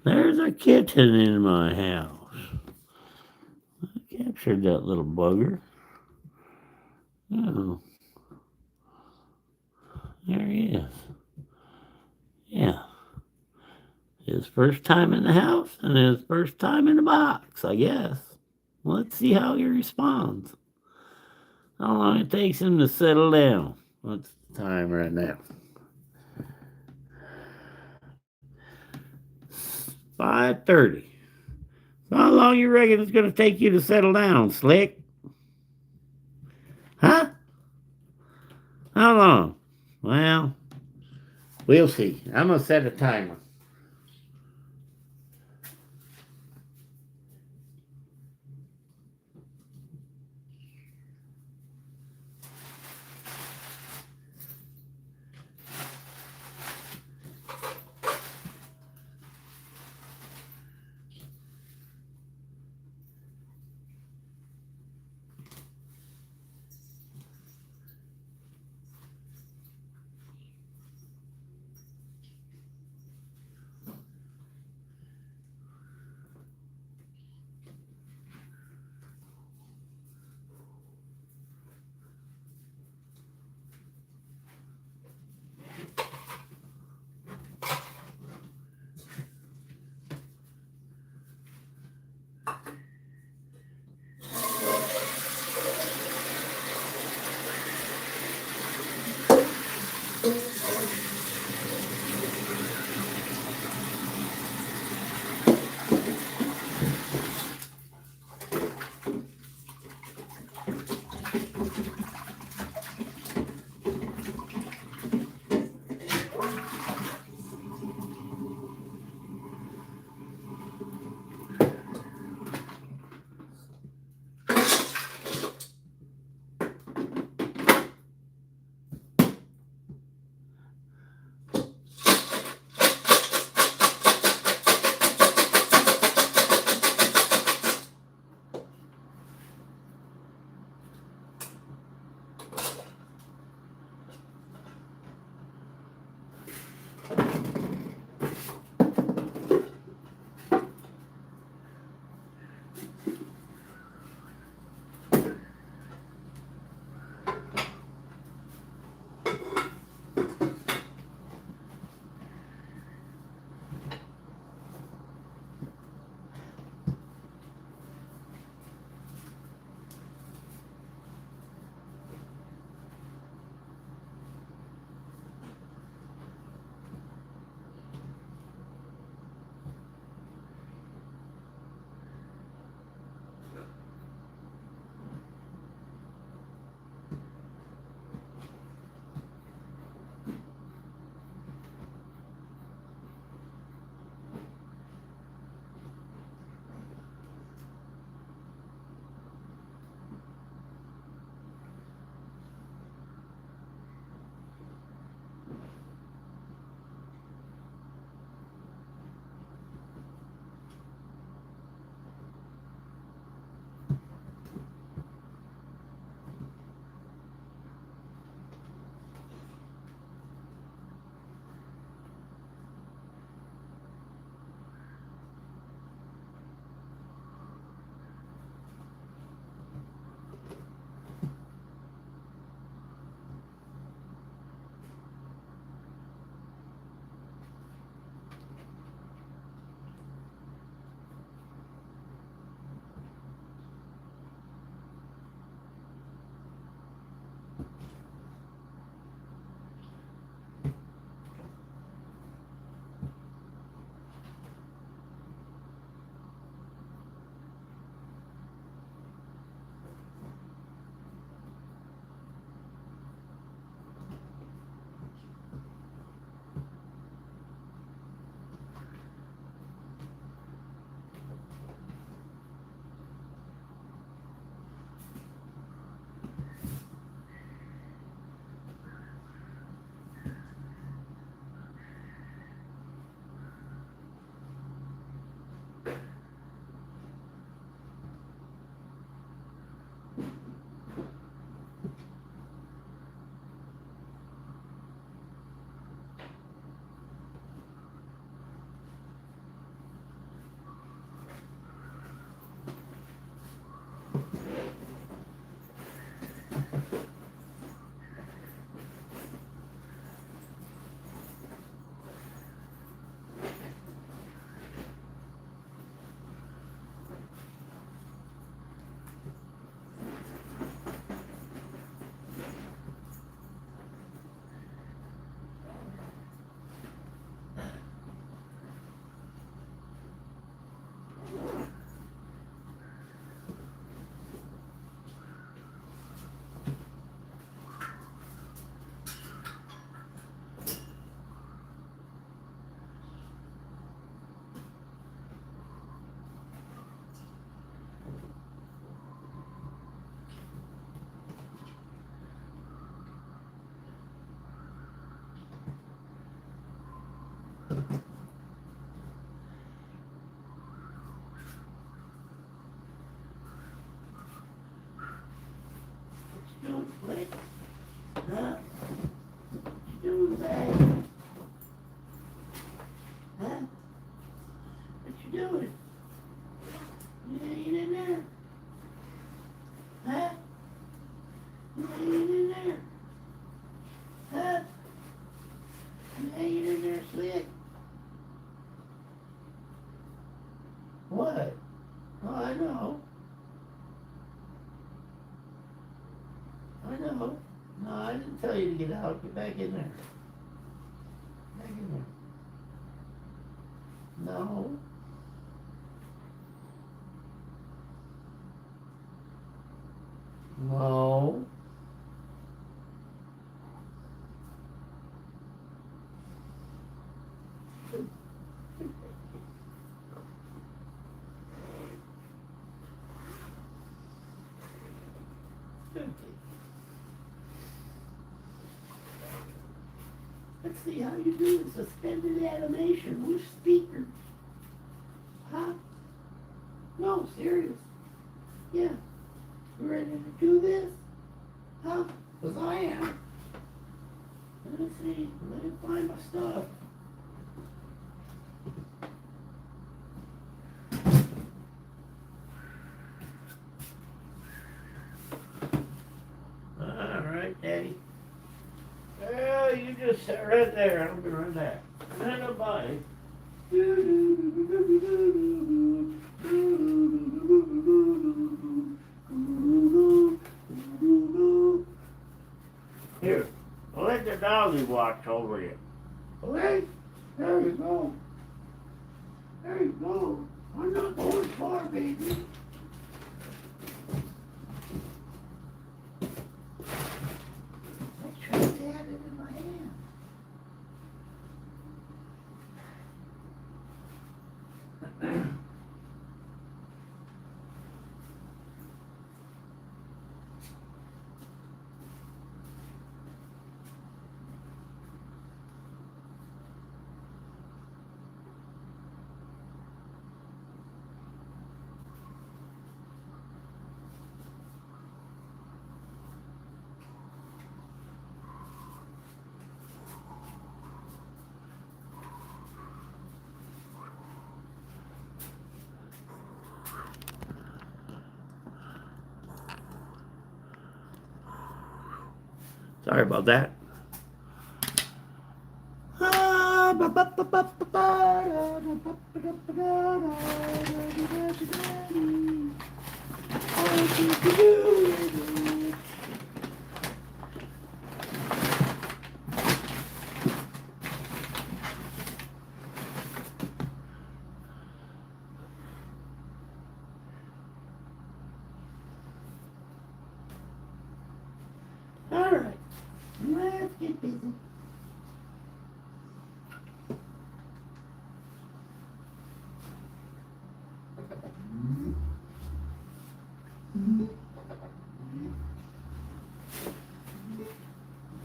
There's a kitten in my house. I captured that little bugger. Oh, there he is. Yeah, his first time in the house and his first time in the box, I guess. Let's see how he responds. How long it takes him to settle down. What's the time right now? 5:30. So how long you reckon it's going to take you to settle down, Slick? Huh? How long? Well, we'll see. I'm going to set a timer. you doing? You hanging in there? Huh? You hanging in there? Huh? You hanging in there, Slick? What? Oh, I know. I know. No, I didn't tell you to get out. Get back in there. Back in there. No. No. Okay. Let's see how you do in suspended animation. Which speaker? Huh? No, serious. Yeah. You ready to do this? Huh? Because I am. Let's see. Let me find my stuff. All right, Daddy. Well, you just sit right there. I'll be right back. And bye. Here, let the doggy watch over you. Okay? There you go. There you go. I'm not going far, baby. I tried to have it in my hand. Sorry about that. All right, let's get busy.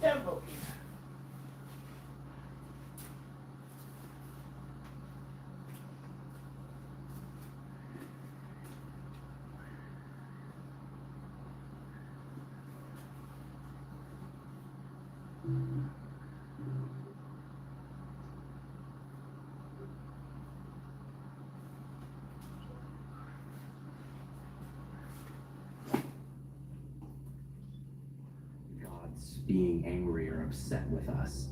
Tempo. Gods being angry or upset with us.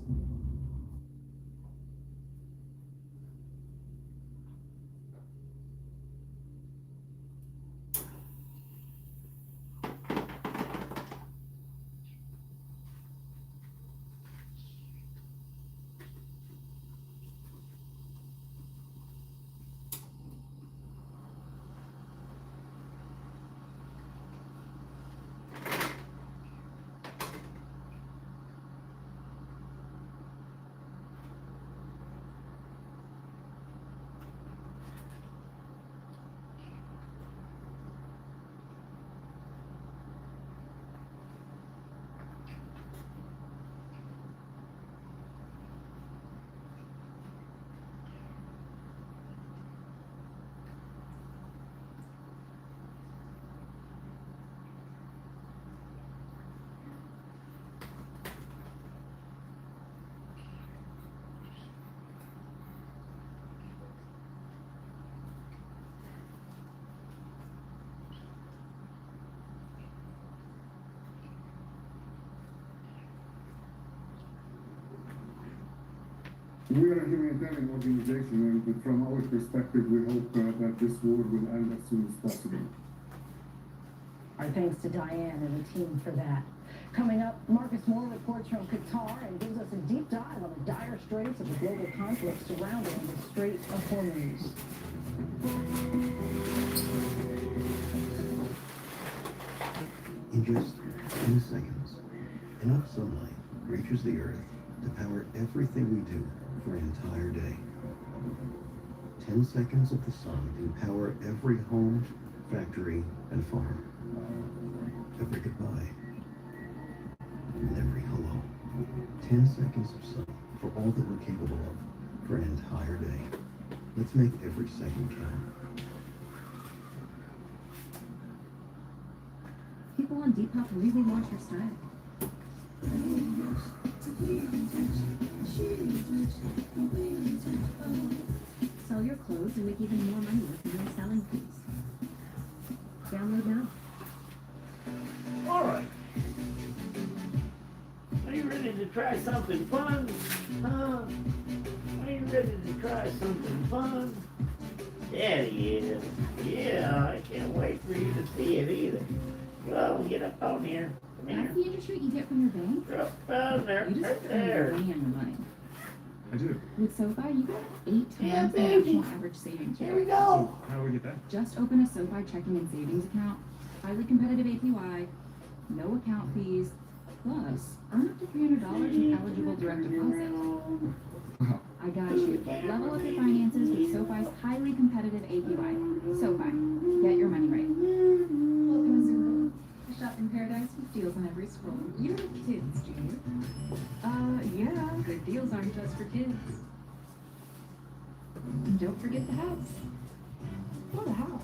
We are a humanitarian organization, and from our perspective, we hope that this war will end as soon as possible. Our thanks to Diane and the team for that. Coming up, Marcus Moore reports from Qatar and gives us a deep dive on the dire straits of the global conflict surrounding the Strait of Hormuz. In just 10 seconds, enough sunlight reaches the earth to power everything we do for an entire day. 10 seconds of the sun can power every home, factory, and farm. Every goodbye and every hello. 10 seconds of sun for all that we're capable of for an entire day. Let's make every second count. People on Depop really want your style. Sell your clothes and make even more money with no selling fees. Download now. All right. Are you ready to try something fun? Huh? Are you ready to try something fun? Yeah, he is. Yeah, I can't wait for you to see it either. Well, get up on here. Come That's here. the interest rate you get from your bank? Up on there. You just Right spend there. money on your money. I do. With SoFi, you get 8 Yeah, times the baby. national average savings Here we rate. go. How do we get that? Just open a SoFi checking and savings account, highly competitive APY, no account fees, plus earn up to $300 in eligible direct deposit. I got you. Level up your finances with SoFi's highly competitive APY. SoFi, get your money right. Welcome to Zulu, a shopping paradise with deals on every scroll. You have kids, do you? Yeah, the deals aren't just for kids. And don't forget the house. What a house.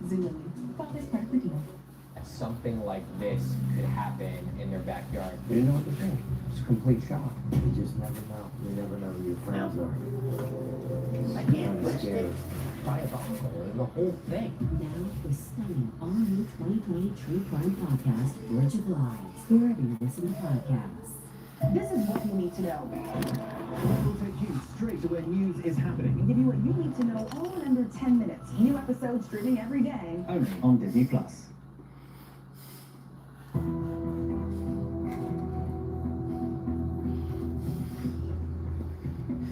Zulu, father's part for deal. Something like this could happen in their backyard. You didn't know what to think. It's a complete shock. You just never know. You never know who your friends are. I can't push it. Diabolical, the whole thing. Now, the stunning all-new 2020 True Crime podcast, Bridge of Lies, wherever you listen to podcasts. This is what you need to know. We'll take you straight to where news is happening. And give you what you need to know all in under 10 minutes. New episodes streaming every day. Only on Disney Plus.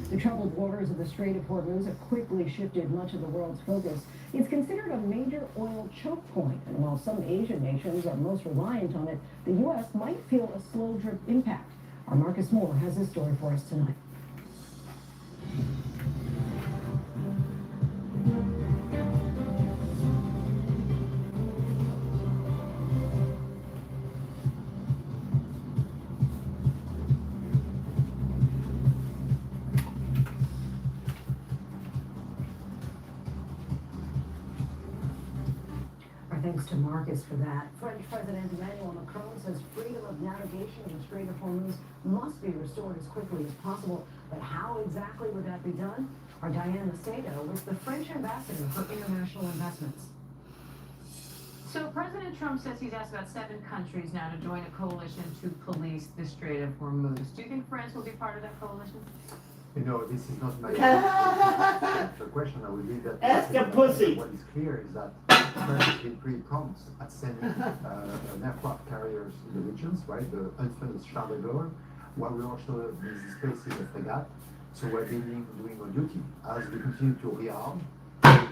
The troubled waters of the Strait of Hormuz have quickly shifted much of the world's focus. It's considered a major oil choke point, and while some Asian nations are most reliant on it, the U.S. might feel a slow drip impact. Our Marcus Moore has this story for us tonight. Our thanks to Marcus for that. French President Emmanuel Macron says freedom of navigation in the Strait of Hormuz must be restored as quickly as possible. But how exactly would that be done? Our Diane Macedo with the French ambassador for international investments. So President Trump says he's asked about 7 countries now to join a coalition to police the Strait of Hormuz. Do you think France will be part of that coalition? You know, this is not my the question. I will leave that. Ask a pussy. What is clear is that France has been pretty prompt at sending an aircraft carriers to the regions, right? The unfunded Charles de Gaulle, while we also displacing the frigate. So we're doing our duty. As we continue to rearm,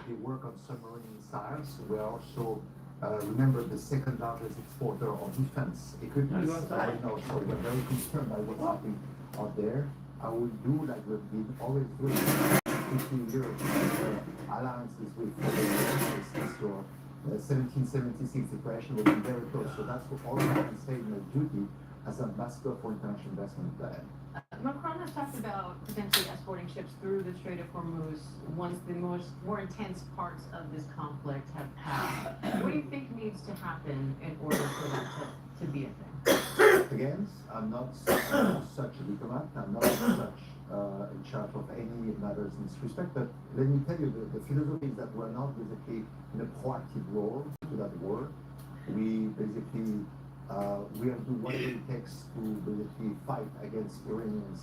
we work on submarine missiles. We're also remember the second largest exporter of defense equipment right now. So we're very concerned by what's happening out there. I will do like we've been always doing 15 years alliances with foreign nations. So 1776 depression will be very close. So that's what all I can say in my duty as ambassador for international investment. Macron has talked about potentially escorting ships through the Strait of Hormuz once the more intense parts of this conflict have passed. What do you think needs to happen in order for that to be a thing? Again, I'm not such a diplomat. I'm not such in charge of any matters in this respect. But let me tell you, the philosophy is that we're not basically in a proactive role to that war. We basically we have to do whatever it takes to basically fight against Iranians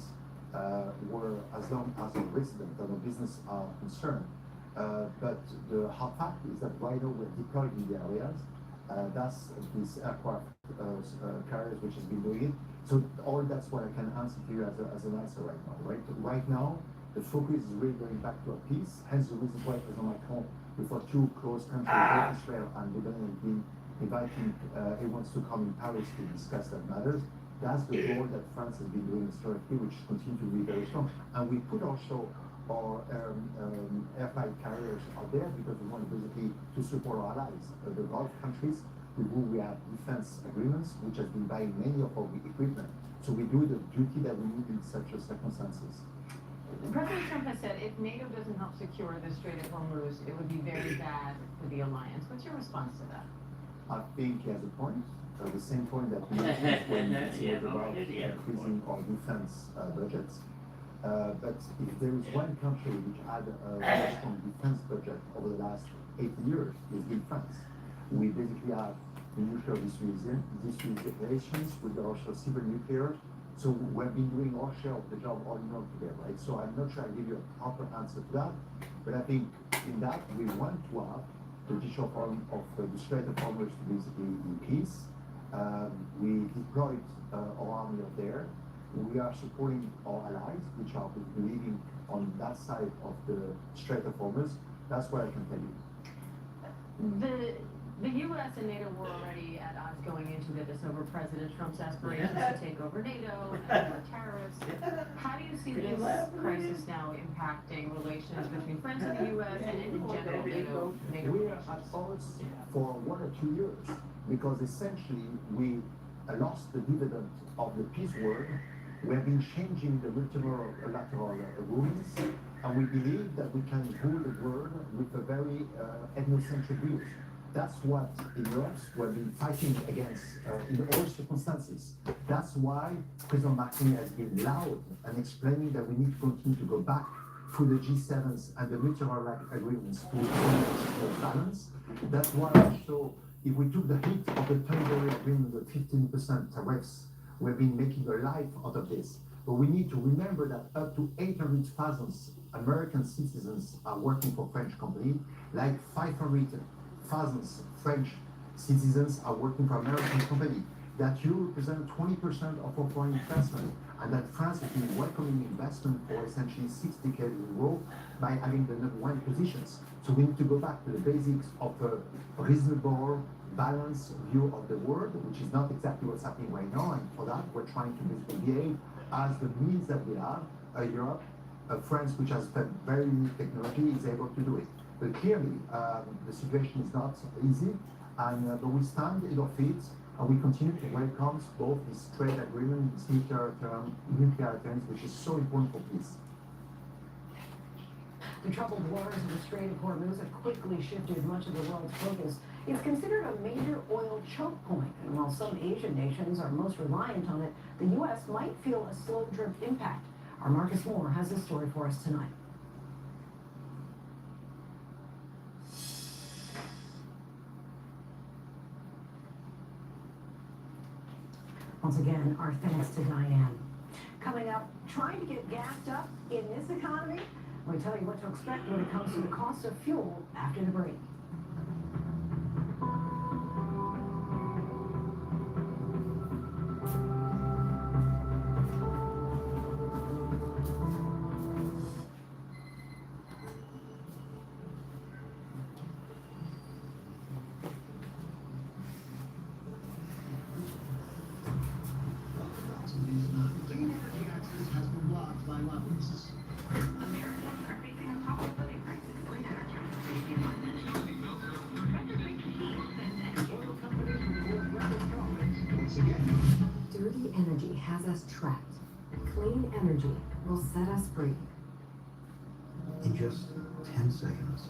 were as long as a resident and a business are concerned. But the hard fact is that right now we're deployed in the areas. That's this aircraft carriers which has been doing it. So all that's what I can answer to you as an answer right now. Right now, the focus is really going back to a peace. Hence the reason why President Macron, with our two close countries, both Israel and Lebanon, have been inviting everyone to come in Paris to discuss that matters. That's the role that France has been doing historically, which continues to be very strong. And we put also our air flight carriers out there because we want basically to support our allies, the Gulf countries, with whom we have defense agreements, which has been buying many of our equipment. So we do the duty that we need in such circumstances. President Trump has said if NATO doesn't help secure the Strait of Hormuz, it would be very bad for the alliance. What's your response to that? I think he has a point. The same point that we mentioned when we spoke about increasing our defense budgets. But if there is one country which had a very strong defense budget over the last 8 years, it's been France. We basically have the nuclear dissuasions with also civil nuclear. So we've been doing our share of the job all in all together, right? So I'm not sure I give you a proper answer to that, but I think in that we want to have the digital form of the Strait of Hormuz to be in peace. We deployed our army up there. We are supporting our allies, which are living on that side of the Strait of Hormuz. That's what I can tell you. The U.S. and NATO were already at odds going into this over President Trump's aspirations to take over NATO and over tariffs. How do you see this crisis now impacting relations between France and the U.S. and in general NATO We are at odds for 1 or 2 years because essentially we lost the dividend of the peace word. We have been changing the multilateral rulings, and we believe that we can rule the world with a very ethnocentric views. That's what in Europe we have been fighting against in all circumstances. That's why President Macron has been loud and explaining that we need to continue to go back through the G7s and the multilateral agreements to balance. That's why also, if we took the hit of the temporary agreement, the 15% tariffs, we've been making a life out of this. But we need to remember that up to 800,000 American citizens are working for French companies, like 500,000 French citizens are working for American companies. That you represent 20% of our foreign investment, and that France has been welcoming investment for essentially 6 decades in a row by having the #1 positions. So we need to go back to the basics of a reasonable, balanced view of the world, which is not exactly what's happening right now. And for that, we're trying to basically behave as the means that we have. Europe, France, which has very unique technology, is able to do it. But clearly, the situation is not easy, and but we stand in our feet, and we continue to welcome both this trade agreement, this nuclear terms, which is so important for peace. The troubled waters of the Strait of Hormuz have quickly shifted much of the world's focus. It's considered a major oil choke point, and while some Asian nations are most reliant on it, the U.S. might feel a slow drip impact. Our Marcus Moore has this story for us tonight. Once again, our thanks to Diane. Coming up, trying to get gassed up in this economy? We'll tell you what to expect when it comes to the cost of fuel after the break. Dirty energy has us trapped. Clean energy will set us free. In just 10 seconds,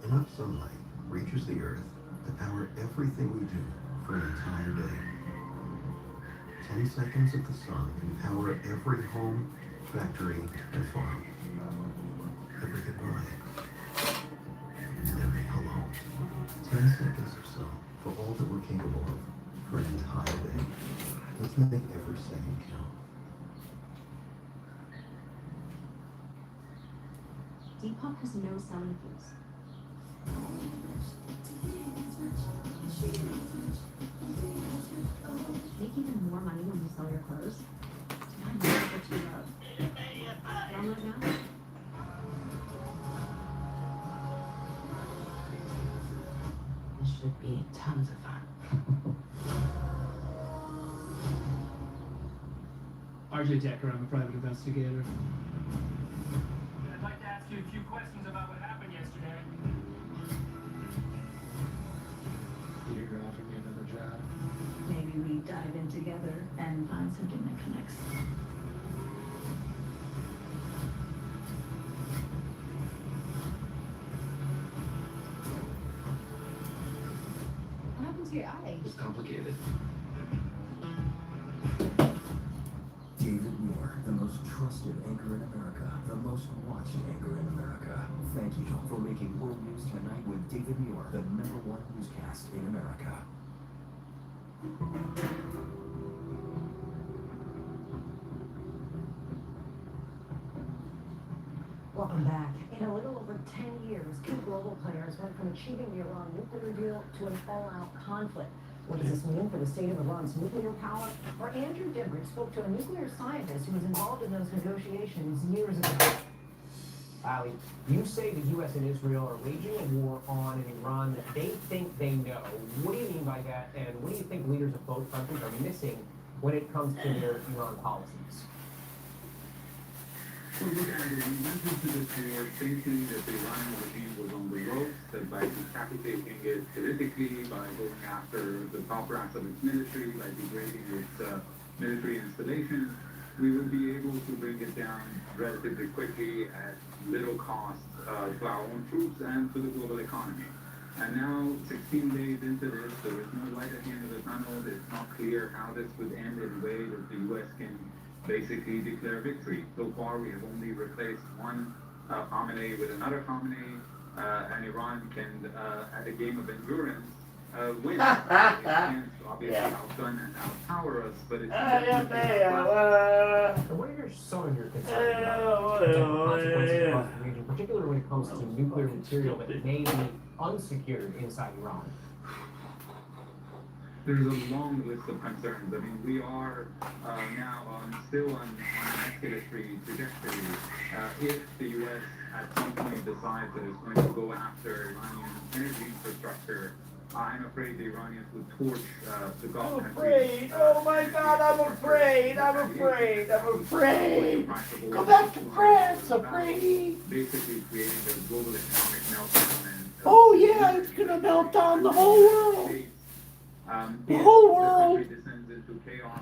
enough sunlight reaches the earth to power everything we do for an entire day. 10 seconds of the sun can power every home, factory, and farm. Every goodbye. And every hello. 10 seconds or so for all that we're capable of for an entire day. Let's make every second count. Depop has no selling fees. Make even more money when you sell your clothes. Now you know what you love. Download now. This should be tons of fun. RJ Decker, I'm a private investigator. I'd like to ask you a few questions about what happened yesterday. You're offering me another job. Maybe we dive in together and find something that connects. What happened to your eye? It's complicated. David Muir, the most trusted anchor in America, the most watched anchor in America. Thank you for making World News Tonight with David Muir, the #1 newscast in America. Welcome back. In a little over 10 years, two global players went from achieving the Iran nuclear deal to an all-out conflict. What does this mean for the state of Iran's nuclear power? Our Andrew Dibbert spoke to a nuclear scientist who was involved in those negotiations years ago. Ali, you say the U.S. and Israel are waging a war on Iran that they think they know. What do you mean by that, and what do you think leaders of both countries are missing when it comes to their Iran policies? So look, Andrew, we went into this war thinking that the Iranian regime was on the ropes, that by decapitating it politically, by going after the top brass of its military, by degrading its military installations, we would be able to bring it down relatively quickly at little cost to our own troops and to the global economy. And now, 16 days into this, there is no light at the end of the tunnel. It's not clear how this would end in a way that the U.S. can basically declare victory. So far, we have only replaced one Khamenei with another Khamenei, and Iran can, at a game of endurance, win. It can't obviously outgun and outpower us, but it's And what are some of your concerns about potential consequences across the region, particularly when it comes to nuclear material that may be unsecured inside Iran? There's a long list of concerns. I mean, we are now still on an escalatory trajectory. If the U.S. at some point decides that it's going to go after Iranian energy infrastructure, I'm afraid the Iranians would torch the Gulf countries. Oh my God, I'm afraid. Go back to France, afraid. Basically creating a global economic meltdown. Oh yeah, it's gonna melt down the whole world. The whole world. If the country descends into chaos,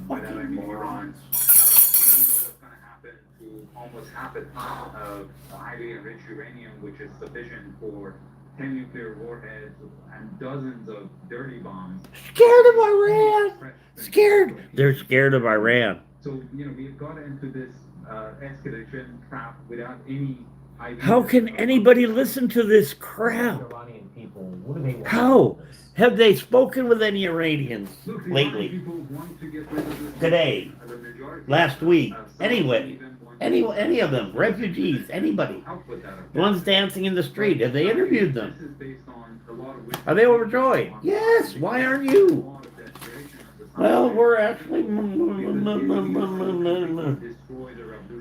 by that I mean Iran, we don't know what's going to happen to almost half a ton of highly enriched uranium, which is sufficient for 10 nuclear warheads and dozens of dirty bombs. Scared of Iran. Scared. They're scared of Iran. So, we've got into this escalation trap without any idea. How can anybody listen to this crap? Iranian people, what do they want? How? Have they spoken with any Iranians Look, lately? people want to get rid of this Today? the majority. Last week? Some Anyway? even want Any of them? Refugees? Anybody? help with that. The ones dancing in the street? Have they interviewed them? This is based on a lot of Are they overjoyed? Yes. Why aren't you? Well, we're actually...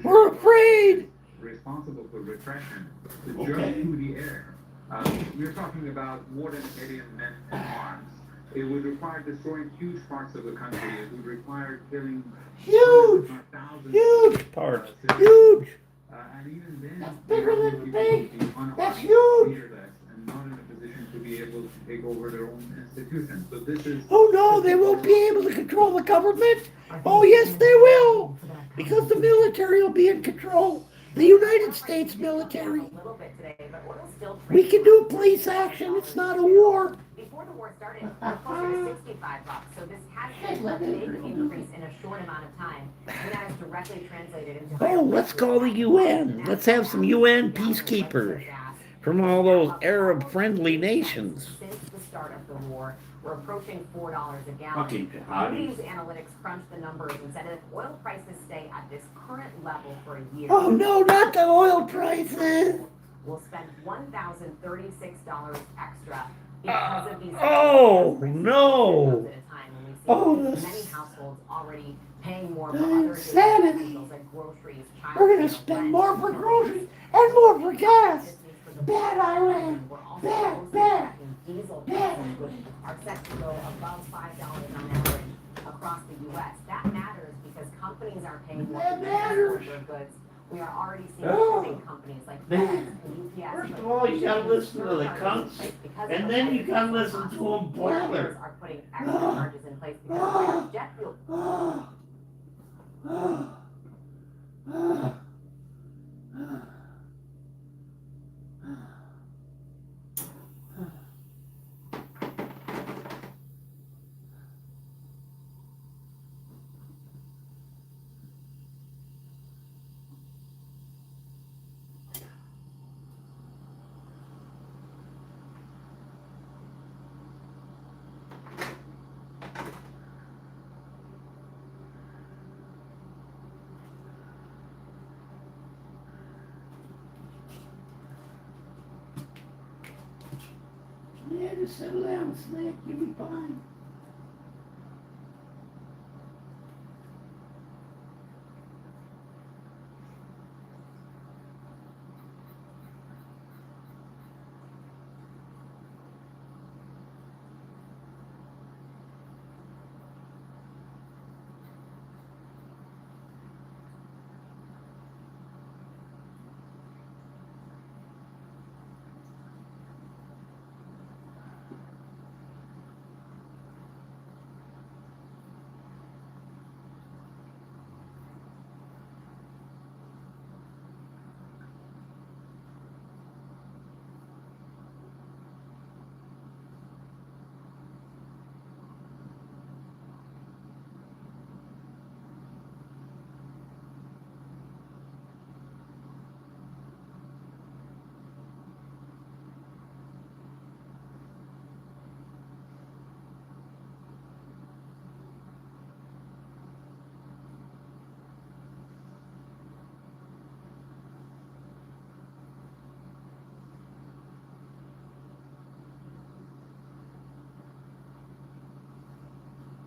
We're afraid. Responsible for repression, the Okay. journey through the air. We're talking about more than 1 million men in arms. It would require destroying huge parts of the country. It would require killing Huge. thousands Huge parts. citizens. Huge. And even then, That's bigger than people big. would be unarmed, That's huge. leaderless, and not in a position to be able to take over their own institutions. So this is. Oh no, they won't be able to control the government. Oh yes, they will. Because the military will be in control. The United States military. We can do police action. It's not a war. Before the war started, it was closer to $65, so this has been a big increase in a short amount of time, and that is directly translated into... Oh, let's call the UN. Let's have some UN peacekeepers from all those Arab-friendly nations. Since the start of the war, We're approaching $4 a gallon. Fucking hotties. Moody's Analytics crunched the numbers and said if oil prices stay at this current level for a year, Oh no, not the oil prices! we'll spend $1,036 extra because of these. Oh no! At a time when we see Oh, many this- households already paying more for other Insanity. essentials like groceries, child We're gonna care, spend rent, more for utilities. groceries and more for gas! This means for the Bad, Iran! We're also Bad, closely bad. tracking diesel prices, which are set to go above $5 on average across the U.S. That matters because companies are paying more That for matters. their goods. We are already seeing Oh. shipping companies like Man. FedEx and UPS. First put of all, you gotta huge listen to the surcharges in cunts, place because and of then the you gotta high listen costs. to 'em blather. Carriers are putting extra charges in place because jet fuel. Yeah, just settle down, Slick. You'll be fine.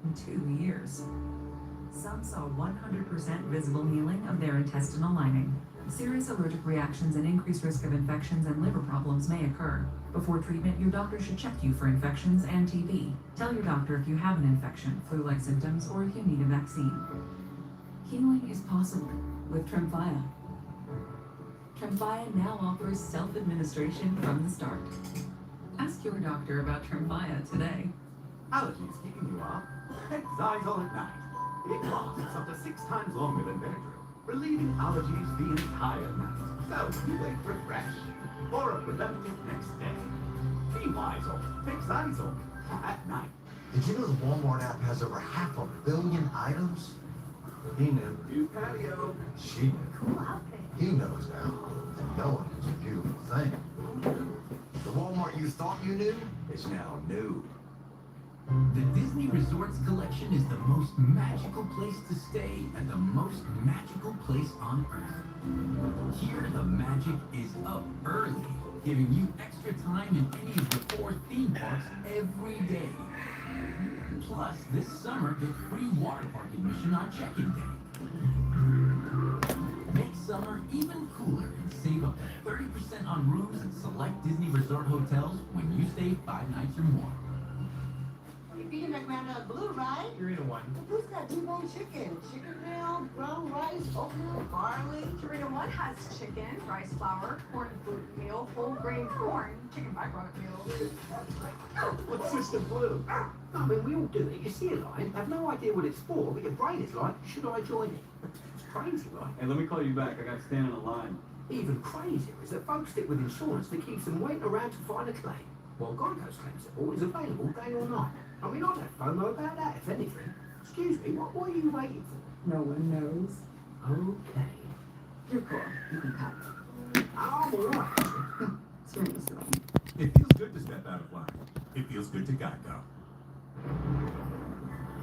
In 2 years. Some saw 100% visible healing of their intestinal lining. Serious allergic reactions and increased risk of infections and liver problems may occur. Before treatment, your doctor should check you for infections and TB. Tell your doctor if you have an infection, flu-like symptoms, or if you need a vaccine. Healing is possible with Tremfya. Tremfya now offers self-administration from the start. Ask your doctor about Tremfya today. Allergies keeping you up? Xylol at night. It lasts up to 6 times longer than Benadryl, relieving allergies the entire night. So you wake refreshed for a productive next day. Be Wisol. Fix Xylol at night. Did you know the Walmart app has over 500 million items? He knew. New patio. She knew. He knows now. And no one can do a thing. The Walmart you thought you knew is now new. The Disney Resorts Collection is the most magical place to stay and the most magical place on Earth. Here, the magic is up early, giving you extra time in any of the 4 theme parks every day. Plus, this summer, get free water park admission on check-in day. Make summer even cooler and save up to 30% on rooms at select Disney Resort hotels when you stay 5 nights or more. You're eating that ground blue, right? You're eating one. Who's got T-bone chicken? Chicken meal, brown rice, oatmeal, barley. Purina One has chicken, rice flour, corn gluten meal, whole grain corn, chicken byproduct meal. What's Sister Blue? I mean, we all do it. You see a line, have no idea what it's for, but your brain is like, should I join it? It's crazy, right? Hey, let me call you back. I got to stand in a line. Even crazier is that folks stick with insurance that keeps them waiting around to find a claim. While Geico's claim support is available day or night. I mean, I'd have FOMO about that, if anything. Excuse me, what are you waiting for? No one knows. Okay. You're cool. You can cut. I'm alright. Seriously. It feels good to step out of line. It feels good to Geico.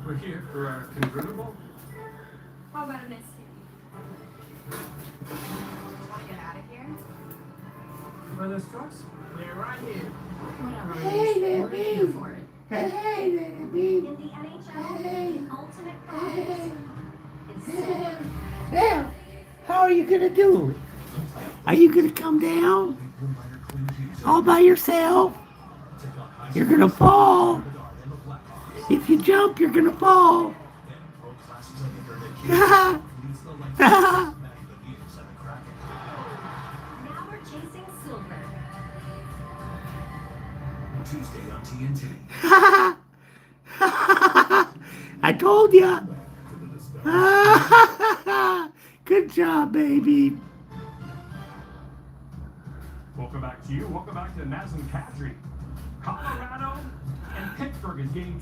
We're here for our convertible. How about a miss? Want to get out of here? Where are those trucks? We're right here. Whatever. Hey, We're here for it. Hey, baby. In the NHL, the ultimate prize is Now, how are you gonna do it? Are you gonna come down all by yourself? You're gonna fall. If you jump, you're gonna fall. Now we're chasing silver. Tuesday on TNT. I told ya. Good job, baby. Welcome back to you. Welcome back to Nazem Kadri. Colorado and Pittsburgh is getting two.